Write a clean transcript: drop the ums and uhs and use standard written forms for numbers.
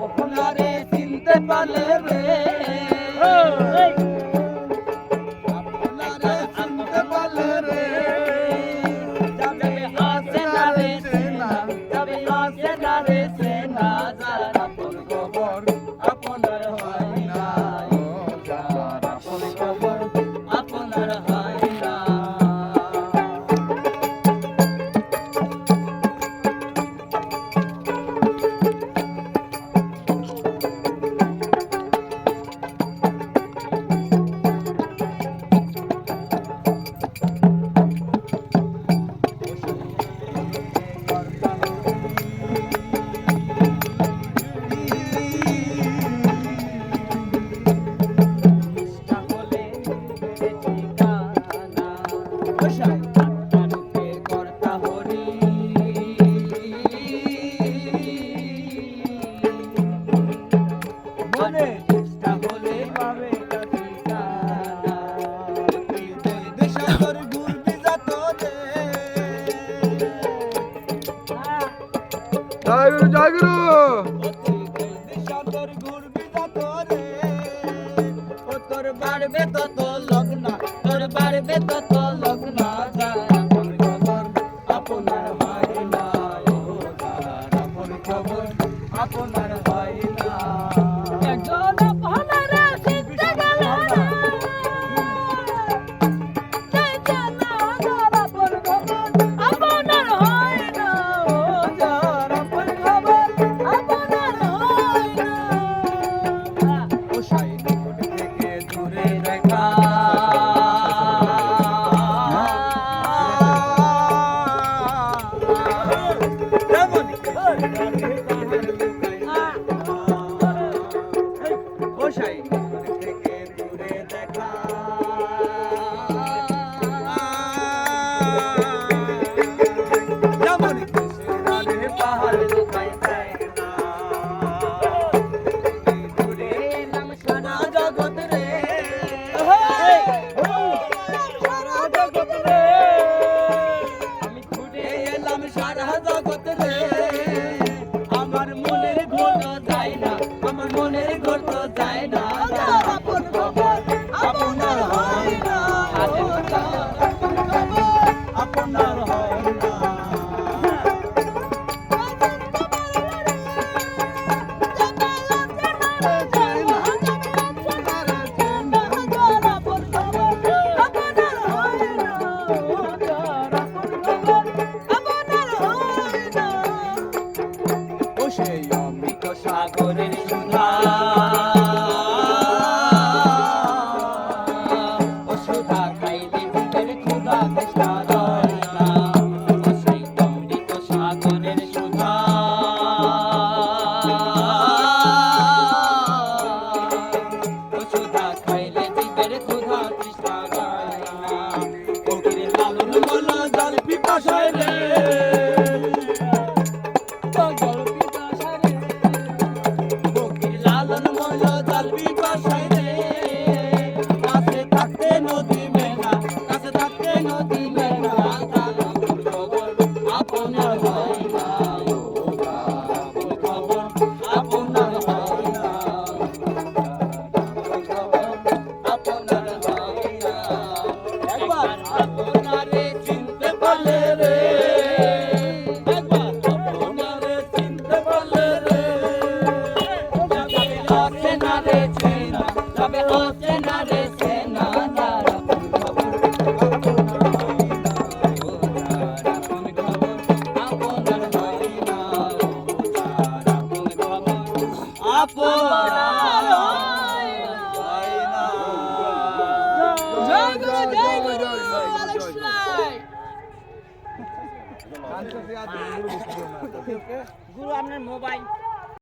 আপনারে চিনতে পারলে রে আপনারে চিনতে পারলে রে যাবে আসে না রে চেনা যাবে আসে না রে চেনা যার আপন খবর আপনার হয় না যার আপন খবর আপনার হয় না জয় গুরু তোর বাড়বে তত লগ্ন তোর বাড়বে তত লগ্ন আপনার হয় না আপন খবর আপনার হয় না একজন আপনারা চিনতে গেল না আপন খবর আপনার হয় না আপন খবর আপনার হয় না ও সাইড থেকে দূরে দেখা ও সাইড থেকে দূরে দেখা যেমন কৃষ্ণের পাহাড় লুকাই যায় না দূরে এলাম সারা জগৎ রে সারা জগৎ রে আমি ঘুরে এলাম সারা জগৎ রে আমার মনের ঘর যায় না আমার মনের ঘর তো যায় না আপন খবর আপনার হয় না আপনার হয় না ও সেই অমৃত সাগরের সুধা ও সুধা খাইলে জীবের ক্ষুধা তৃষ্ণা রয় না ও সেই অমৃত সাগরের সুধা ও সুধা খাইলে জীবের ক্ষুধা তৃষ্ণা রয় না ফকির লালন বলো জল পিপাসায় রে লালন ময়লা জল পিপাসায় রে কাছে থাকতে নদী মেঘা কাছে থাকতে নদী মেঘা খবর আপনার হয় না খবর আপনার হয় না আপনার হয় না একবার আপনারে চিনতে পারলে রে একবার আপনারে চিনতে পারলে রে যাবে না রে চেনা যাবে না রে চেনা যার আপন খবর আপনার হয় না যার আপন খবর আপনার হয় না জয় গুরু জয় গুরু গুরু আপনার মোবাইল